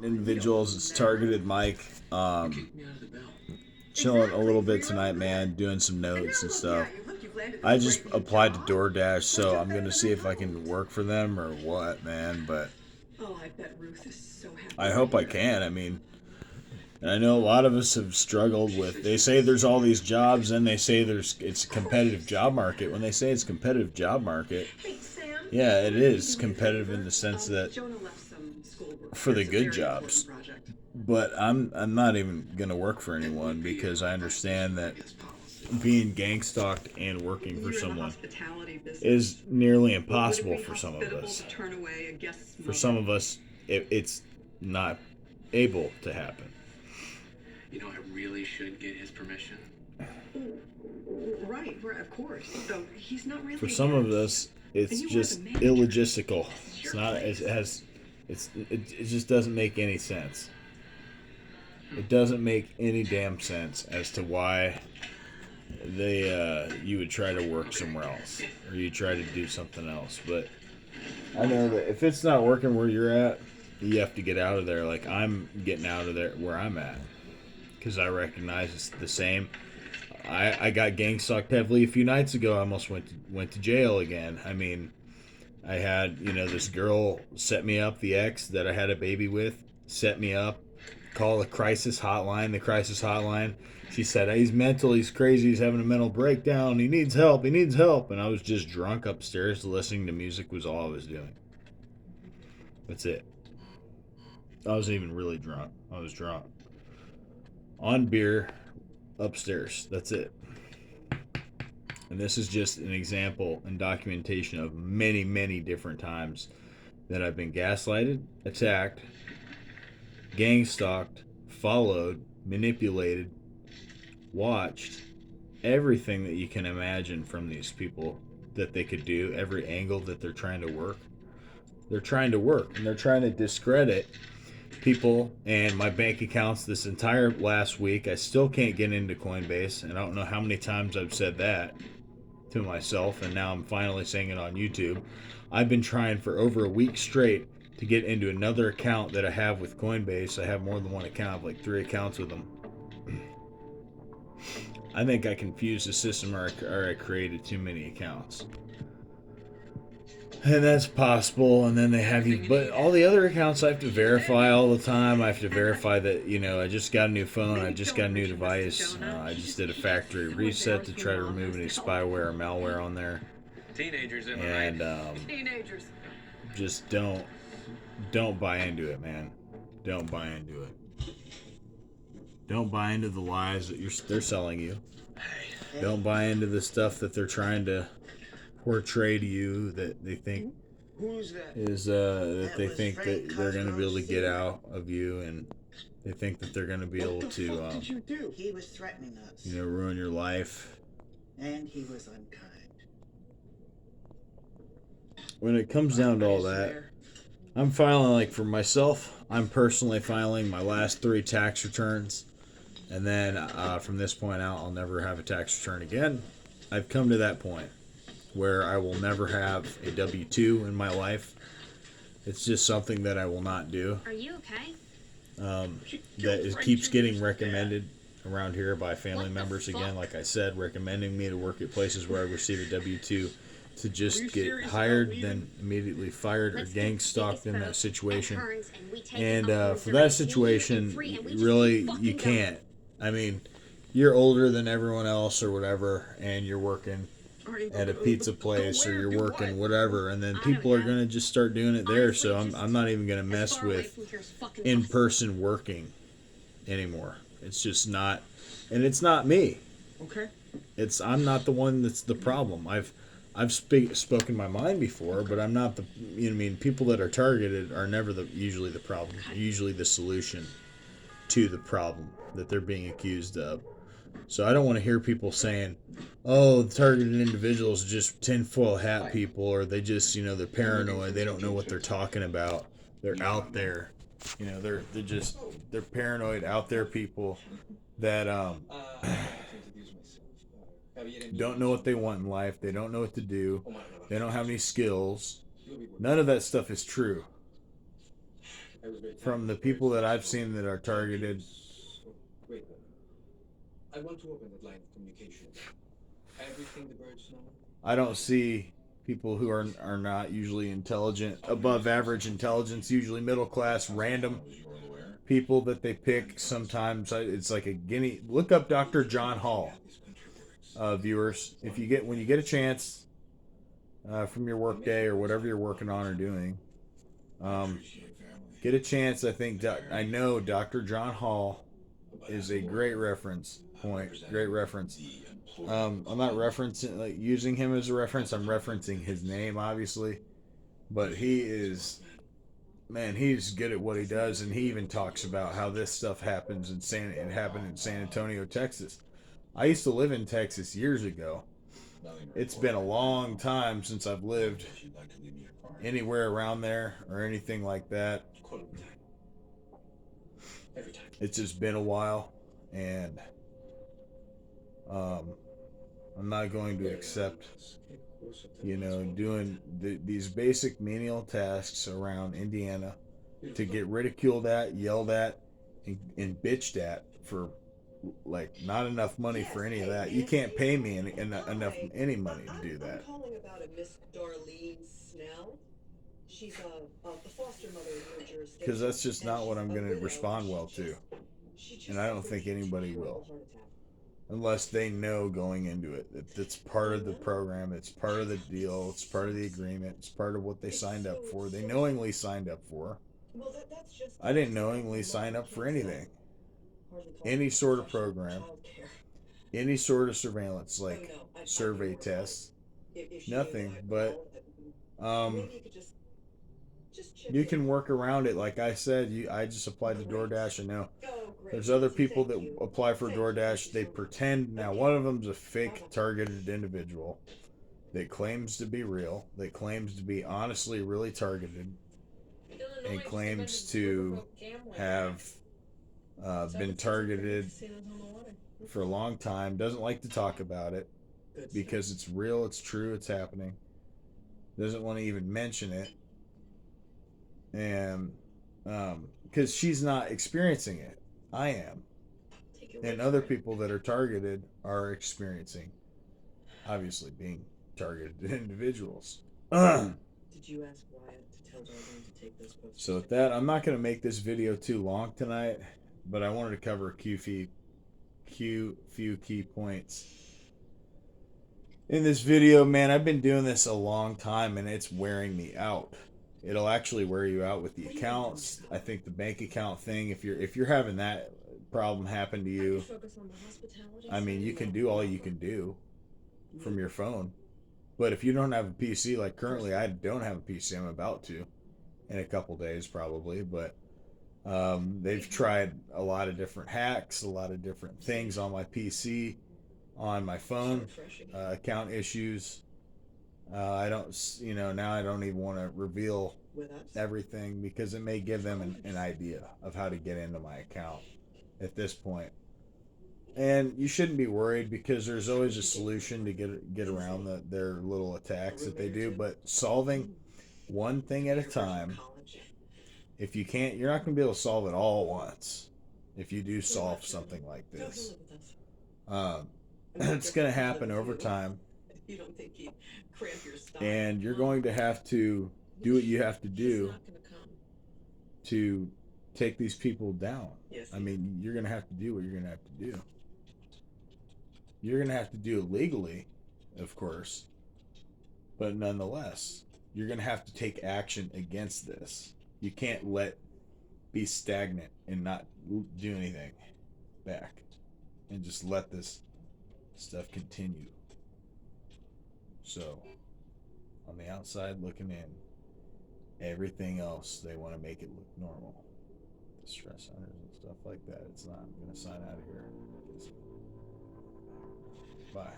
individuals. It's Targeted Mike. Chilling a little bit tonight, man. Doing some notes and stuff. I just applied to DoorDash, so I'm gonna see if I can work for them or what, man. But I hope I can. I mean, and I know a lot of us have struggled with. They say there's all these jobs, and they say it's a competitive job market. When they say it's a competitive job market, yeah, it is competitive in the sense that for the good jobs. But I'm not even gonna work for anyone because I understand that being gang stalked and working for someone is nearly impossible for some of us. For some of us, it's not able to happen. I really should get his permission. Right, of course. So he's not really. For some of us, it's just illogistical. It's not. It has. It just doesn't make any sense. It doesn't make any damn sense as to why you would try to work somewhere else or you try to do something else. But I know that if it's not working where you're at, you have to get out of there. Like I'm getting out of there where I'm at because I recognize it's the same. I got gang stalked heavily a few nights ago. I almost went to jail again. I mean, I had this girl set me up. The ex that I had a baby with set me up. Call the crisis hotline. The crisis hotline. She said he's mental. He's crazy. He's having a mental breakdown. He needs help. He needs help. And I was just drunk upstairs listening to music. Was all I was doing. That's it. I wasn't even really drunk. I was drunk on beer upstairs. That's it. And this is just an example and documentation of many, many different times that I've been gaslighted, attacked, gang stalked, followed, manipulated, watched, everything that you can imagine from these people that they could do, every angle that they're trying to work. They're trying to work and they're trying to discredit people and my bank accounts this entire last week. I still can't get into Coinbase, and I don't know how many times I've said that to myself, and now I'm finally saying it on YouTube. I've been trying for over a week straight to get into another account that I have with Coinbase. I have more than one account. I have like 3 accounts with them. I think I confused the system or I created too many accounts. And that's possible, and then they have you, but all the other accounts I have to verify all the time. I have to verify that, I just got a new phone, I just got a new device, I just did a factory reset to try to remove any spyware or malware on there. Teenagers, and Teenagers. just don't buy into it, man. Don't buy into it. Don't buy into the lies that they're selling you. Don't buy into the stuff that they're trying to portray to you that they think is that they think that they're going to be able to get out of you, and they think that they're going to be able to What did you do? He was threatening us. ruin your life. And he was unkind. When it comes down to all that, I'm filing, like, for myself, I'm personally filing my last 3 tax returns, and then from this point out I'll never have a tax return again. I've come to that point where I will never have a W-2 in my life. It's just something that I will not do. Are you okay? That keeps getting recommended around here by family members again, like I said, recommending me to work at places where I receive a W-2 to just get hired, then immediately fired or gang stalked in that situation. And for that situation, really, you can't. I mean, you're older than everyone else or whatever, and you're working at a pizza place or you're working whatever, and then people are going to just start doing it there. So I'm not even going to mess with in-person working anymore. It's just not, and it's not me. Okay. I'm not the one that's the problem. I've spoken my mind before, but I'm not the, people that are targeted are never usually the problem. Usually the solution to the problem that they're being accused of. So I don't want to hear people saying, oh, the targeted individuals are just tinfoil hat people, or they just, they're paranoid. They don't know what they're talking about. They're out there. They're paranoid out there people that don't know what they want in life. They don't know what to do. They don't have any skills. None of that stuff is true. from the people that I've seen that are targeted, Wait, I want to open that line of communication. Everything the birds know. I don't see people who are not usually intelligent, above average intelligence, usually middle class, random people that they pick. Sometimes it's like a guinea. Look up Dr. John Hall, viewers. If you get when you get a chance from your work day or whatever you're working on or doing, get a chance. I know Dr. John Hall is a great reference point. Great reference. I'm not referencing like using him as a reference. I'm referencing his name, obviously, but he is, man, he's good at what he does, and he even talks about how this stuff happens it happened in San Antonio, Texas. I used to live in Texas years ago. It's been a long time since I've lived anywhere around there or anything like that. It's just been a while, and I'm not going to accept, doing these basic menial tasks around Indiana to get ridiculed at, yelled at, and bitched at for like not enough money for any of that. You can't pay me enough any money to do that. I'm calling about a Miss Darlene Snell. She's a foster mother in your jurisdiction. Because that's just not what I'm going to respond well to, and I don't think anybody will. Unless they know going into it that it's part of the program, it's part of the deal, it's part of the agreement, it's part of what they signed up for. They knowingly signed up for. I didn't knowingly sign up for anything. Any sort of program, any sort of surveillance, like survey tests, nothing. But you can work around it. Like I said, I just applied to DoorDash. I know there's other people that apply for DoorDash. They pretend. Now, one of them's a fake targeted individual that claims to be real, that claims to be honestly really targeted, and claims to have been targeted for a long time. Doesn't like to talk about it because it's real, it's true, it's happening. Doesn't want to even mention it. And because she's not experiencing it, I am, and other people that are targeted are experiencing, obviously being targeted individuals. Did you ask Wyatt to tell Darlene to take this book? So with that, I'm not going to make this video too long tonight, but I wanted to cover a few key points in this video. Man, I've been doing this a long time, and it's wearing me out. It'll actually wear you out with the accounts. I think the bank account thing, if you're having that problem happen to you, I mean, you can do all you can do from your phone. But if you don't have a PC, like currently I don't have a PC, I'm about to in a couple days probably, but they've tried a lot of different hacks, a lot of different things on my PC, on my phone, account issues. Now I don't even want to reveal everything because it may give them an idea of how to get into my account at this point. And you shouldn't be worried because there's always a solution to get around their little attacks that they do. But solving one thing at a time, if you can't, you're not going to be able to solve it all at once. If you do solve something like this, it's going to happen over time. You don't think he'd cramp your style? And you're going to have to do what you have to do to take these people down. Yes. I mean, you're going to have to do what you're going to have to do. You're going to have to do it legally, of course. But nonetheless, you're going to have to take action against this. You can't be stagnant and not do anything back and just let this stuff continue. So, on the outside looking in, everything else, they want to make it look normal. The stress centers and stuff like that. It's not. I'm going to sign out of here. Bye.